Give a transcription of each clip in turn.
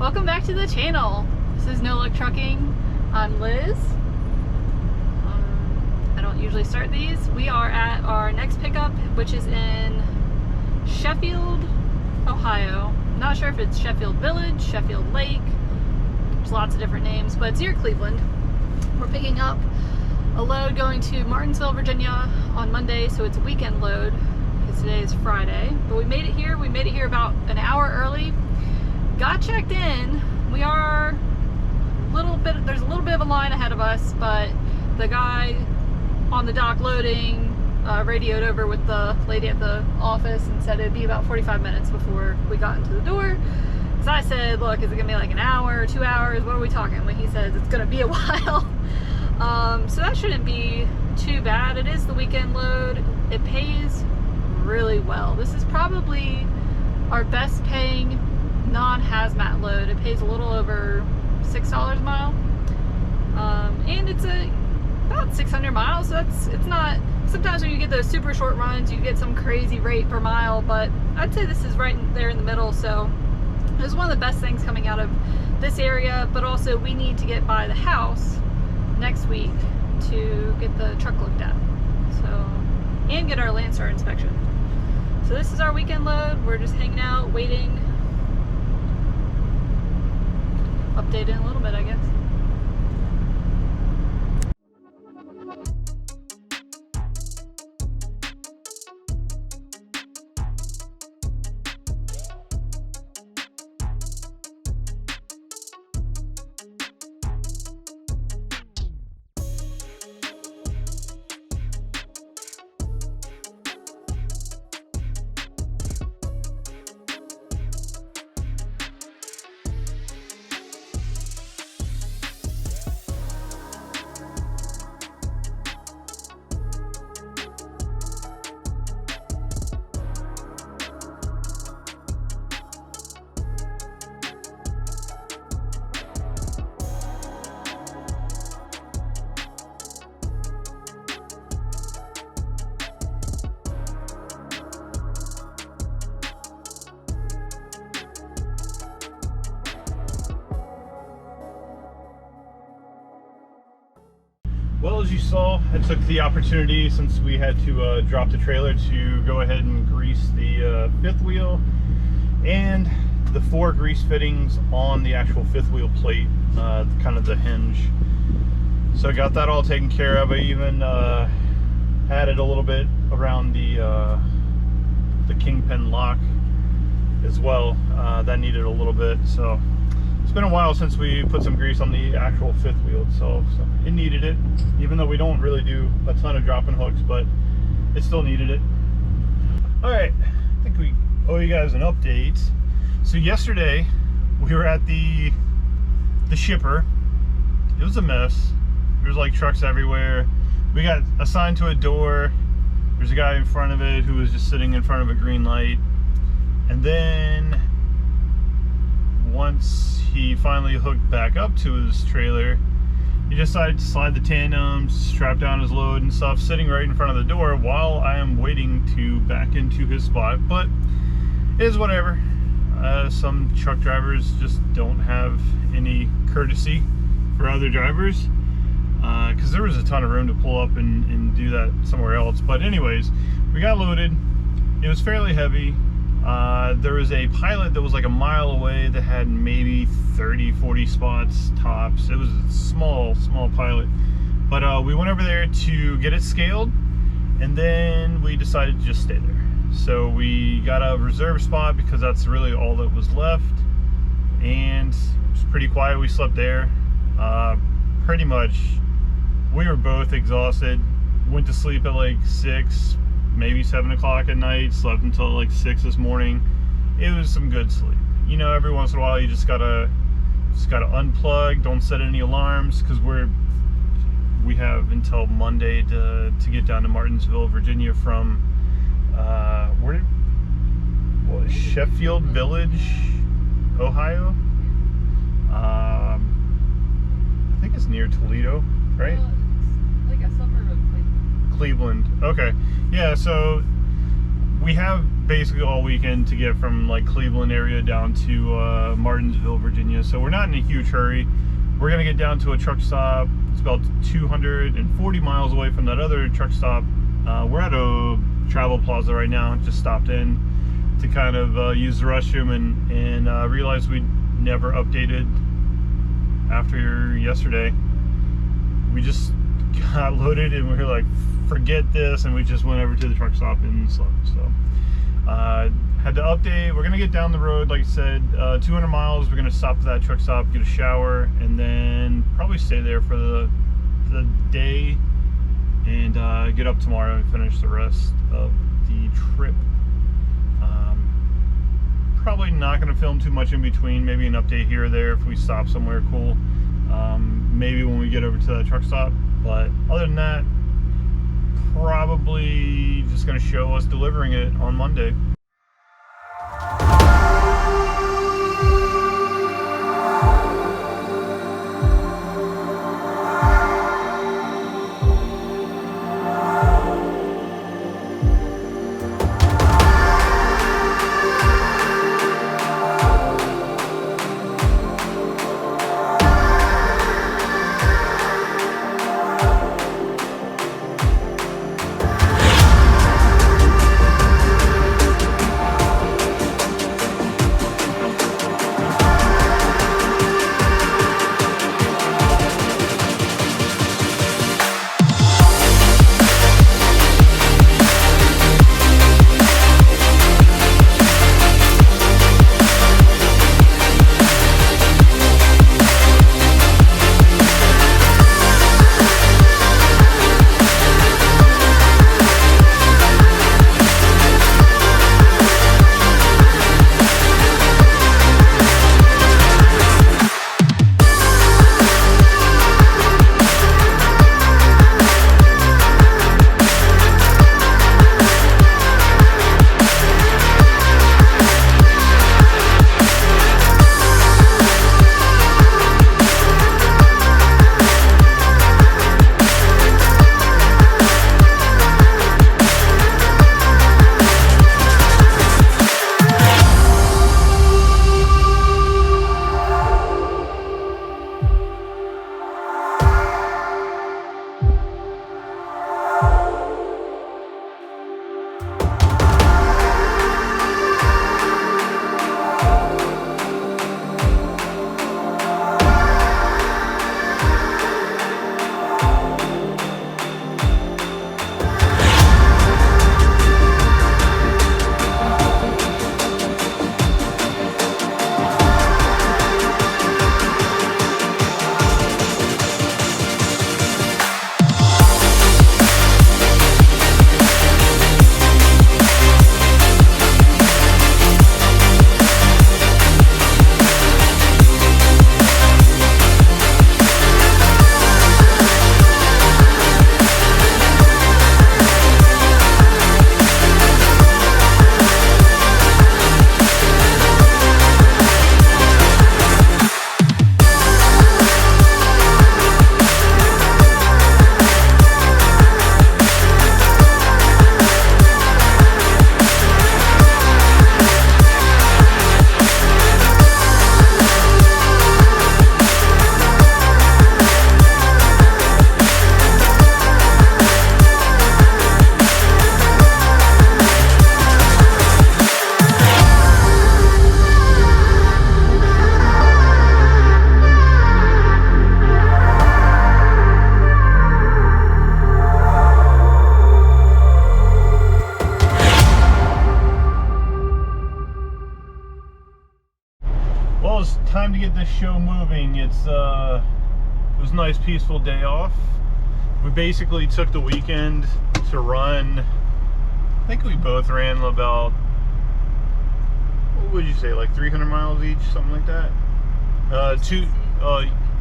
Welcome back to the channel. This is No Luck Trucking. I'm Liz. I don't usually start these. We are at our next pickup, which is in Sheffield, Ohio. Not sure if it's Sheffield Village, Sheffield Lake. There's lots of different names, but it's near Cleveland. We're picking up a load going to Martinsville, Virginia on Monday, so it's a weekend load because today is Friday. But we made it here. We made it here about an hour early. Got checked in. We are there's a little bit of a line ahead of us, but the guy on the dock loading radioed over with the lady at the office and said it'd be about 45 minutes before we got into the door. So I said, look, is it gonna be like an hour, 2 hours? What are we talking? When he says it's gonna be a while. So that shouldn't be too bad. It is the weekend load. It pays really well. This is probably our best paying non-hazmat load. It pays a little over $6 a mile. And it's about 600 miles, so it's not, sometimes when you get those super short runs, you get some crazy rate per mile, but I'd say this is right there in the middle, so it's one of the best things coming out of this area. But also we need to get by the house next week to get the truck looked at, so, and get our Landstar inspection. So this is our weekend load. We're just hanging out, waiting. Update in a little bit, I guess. Well, as you saw, I took the opportunity, since we had to drop the trailer, to go ahead and grease the fifth wheel and the 4 grease fittings on the actual fifth wheel plate, kind of the hinge. So I got that all taken care of. I even added a little bit around the kingpin lock as well. That needed a little bit, so it's been a while since we put some grease on the actual fifth wheel itself, so it needed it, even though we don't really do a ton of dropping hooks, but it still needed it. All right, I think we owe you guys an update. So yesterday we were at the shipper. It was a mess. There's like trucks everywhere. We got assigned to a door. There's a guy in front of it who was just sitting in front of a green light, and then once he finally hooked back up to his trailer, he decided to slide the tandems, strap down his load and stuff, sitting right in front of the door while I am waiting to back into his spot. But it is whatever. Some truck drivers just don't have any courtesy for other drivers, because there was a ton of room to pull up and do that somewhere else. But anyways, we got loaded. It was fairly heavy. There was a pilot that was like a mile away that had maybe 30-40 spots tops. It was a small pilot, but we went over there to get it scaled, and then we decided to just stay there. So we got a reserve spot because that's really all that was left, and it was pretty quiet. We slept there. Pretty much we were both exhausted. Went to sleep at like 6, maybe 7 o'clock at night, slept until like 6 this morning. It was some good sleep. You know, every once in a while you just gotta unplug, don't set any alarms, because we have until Monday to get down to Martinsville, Virginia from Sheffield Village, Ohio. I think it's near Toledo, right? It's like a suburb of Cleveland. Cleveland. Okay. Yeah, so we have basically all weekend to get from like Cleveland area down to Martinsville, Virginia. So we're not in a huge hurry. We're gonna get down to a truck stop. It's about 240 miles away from that other truck stop. We're at a travel plaza right now. Just stopped in to kind of use the restroom and realized we never updated after yesterday. We just got loaded and we were like, forget this, and we just went over to the truck stop and slept. So had to update. We're gonna get down the road, like I said, 200 miles. We're gonna stop at that truck stop, get a shower, and then probably stay there for the day and get up tomorrow and finish the rest of the trip. Probably not going to film too much in between, maybe an update here or there if we stop somewhere cool, maybe when we get over to that truck stop, but other than that, probably just going to show us delivering it on Monday. Well, it's time to get this show moving. It was a nice peaceful day off. We basically took the weekend to run. I think we both ran about, what would you say, like 300 miles each, something like that?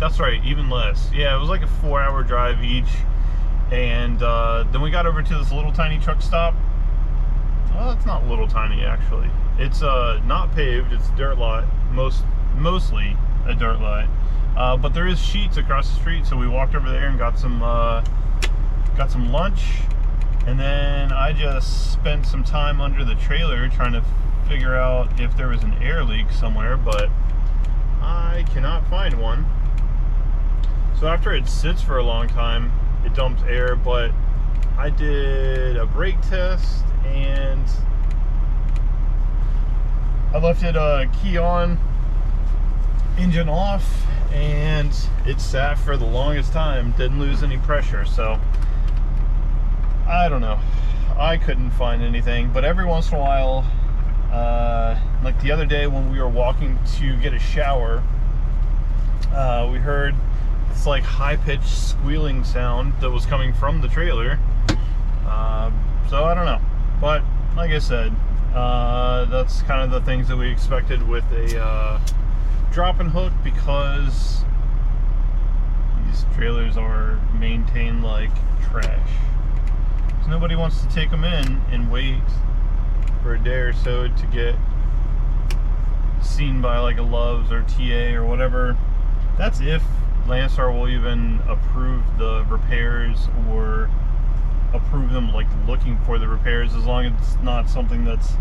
That's right, even less. Yeah, it was like a 4-hour drive each. And then we got over to this little tiny truck stop. Well, it's not little tiny actually. It's not paved, it's a dirt lot, mostly a dirt lot. But there is sheets across the street, so we walked over there and got some lunch. And then I just spent some time under the trailer trying to figure out if there was an air leak somewhere, but I cannot find one. So after it sits for a long time, it dumps air, but I did a brake test and I left it key on, engine off, and it sat for the longest time, didn't lose any pressure. So I don't know, I couldn't find anything, but every once in a while, like the other day when we were walking to get a shower, we heard this like high-pitched squealing sound that was coming from the trailer. So I don't know, but like I said, that's kind of the things that we expected with a drop and hook, because these trailers are maintained like trash. So nobody wants to take them in and wait for a day or so to get seen by like a Love's or TA or whatever. That's if Landstar will even approve the repairs or approve them like looking for the repairs, as long as it's not something that's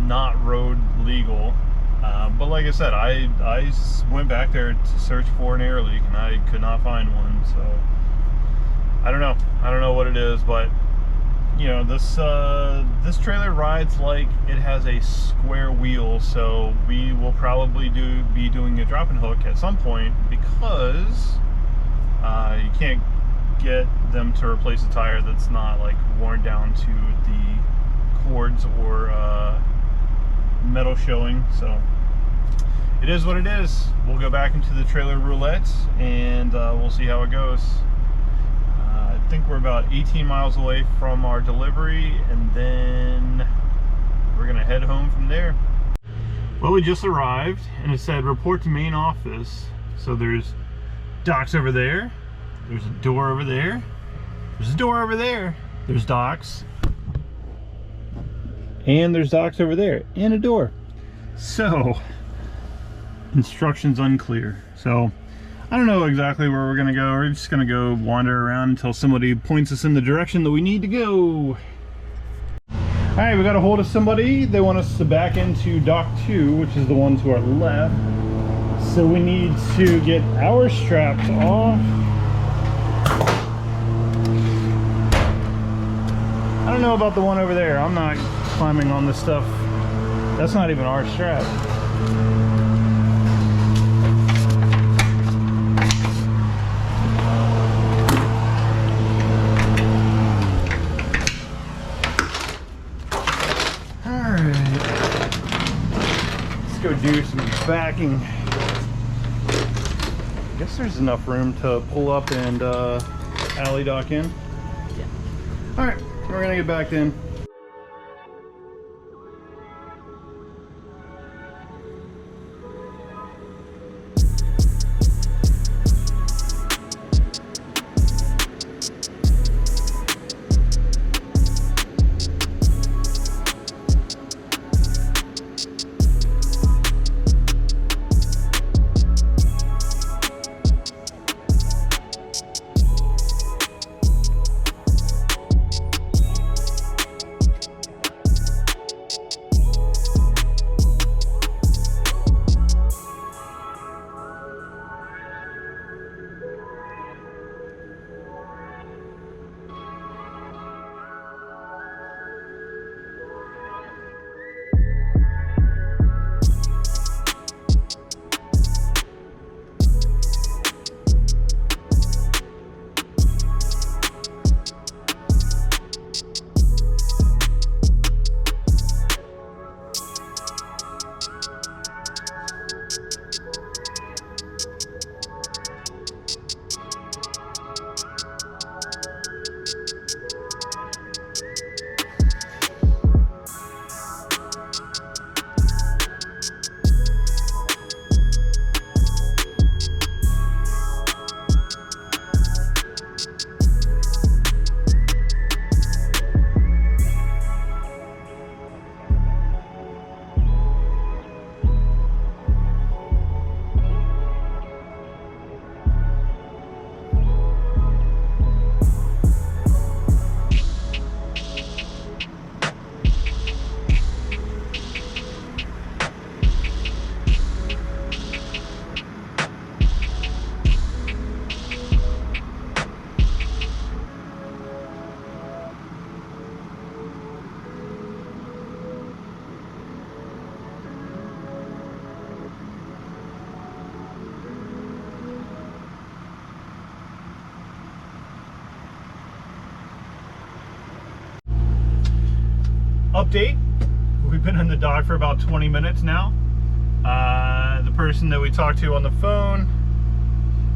not road legal. But like I said, I went back there to search for an air leak and I could not find one. So I don't know what it is, but you know, this trailer rides like it has a square wheel, so we will probably be doing a drop and hook at some point, because you can't get them to replace a tire that's not like worn down to the cords or metal showing. So it is what it is. We'll go back into the trailer roulette and we'll see how it goes. I think we're about 18 miles away from our delivery, and then we're gonna head home from there. Well, we just arrived and it said report to main office. So there's docks over there, there's a door over there, there's a door over there, there's docks, and there's docks over there, and a door. So instructions unclear. So I don't know exactly where we're gonna go. We're just gonna go wander around until somebody points us in the direction that we need to go. All right, we got a hold of somebody. They want us to back into dock 2, which is the one to our left. So we need to get our straps off. I don't know about the one over there. I'm not climbing on this stuff. That's not even our strap. Do some backing. I guess there's enough room to pull up and alley dock in. Yeah. All right, we're gonna get backed in. update. We've been in the dock for about 20 minutes now. The person that we talked to on the phone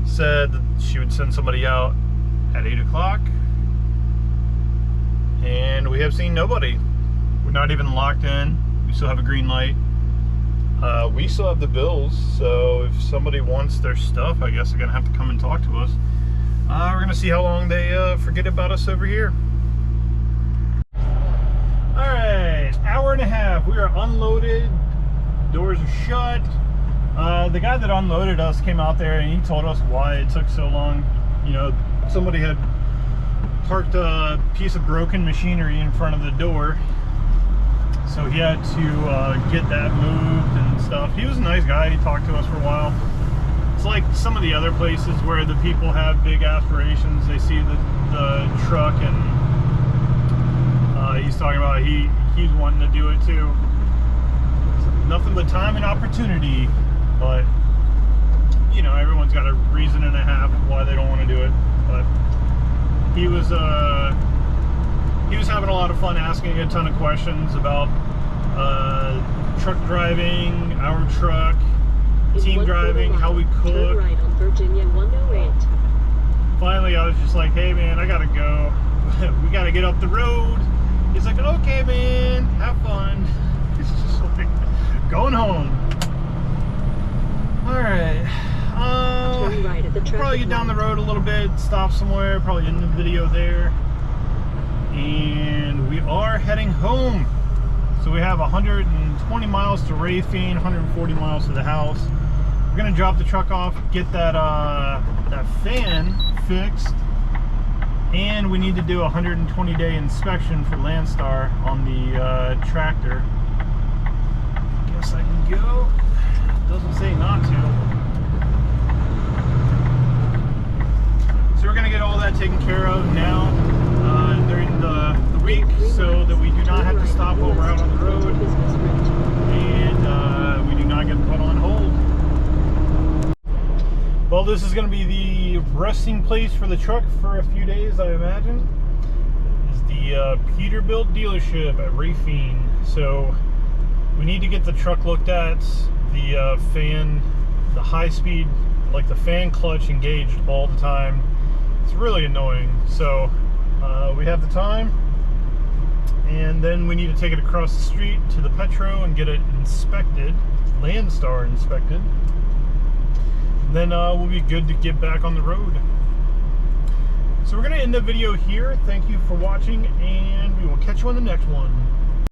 said that she would send somebody out at 8 o'clock. And we have seen nobody. We're not even locked in. We still have a green light. We still have the bills, so if somebody wants their stuff, I guess they're gonna have to come and talk to us. We're gonna see how long they forget about us over here. Alright, hour and a half. We are unloaded. Doors are shut. The guy that unloaded us came out there and he told us why it took so long. You know, somebody had parked a piece of broken machinery in front of the door, so he had to get that moved and stuff. He was a nice guy. He talked to us for a while. It's like some of the other places where the people have big aspirations. They see the truck, and he's talking about he's wanting to do it too. Nothing but time and opportunity, but you know, everyone's got a reason and a half why they don't want to do it. But he was having a lot of fun asking a ton of questions about truck driving, our truck, team driving, how we cook. Turn right on Virginia 108. Finally, I was just like, hey man, I gotta go. We gotta get up the road. He's like, okay man, have fun. It's just like going home. Alright. Turn right at the traffic Probably get down the light. road a little bit, stop somewhere, probably end the video there. And we are heading home. So we have 120 miles to Rafine, 140 miles to the house. We're gonna drop the truck off, get that that fan fixed, and we need to do a 120-day inspection for Landstar on the tractor. Guess I can go. Doesn't say not to. So we're gonna get all that taken care of now during the week, so that we do not have to stop while we're out on the road, and we do not get put on hold. Well, this is going to be the resting place for the truck for a few days, I imagine. This is the Peterbilt dealership at Rafine. So we need to get the truck looked at, the fan, the high speed, like the fan clutch engaged all the time. It's really annoying. So we have the time, and then we need to take it across the street to the Petro and get it inspected, Landstar inspected. And then we'll be good to get back on the road. So we're going to end the video here. Thank you for watching, and we will catch you on the next one.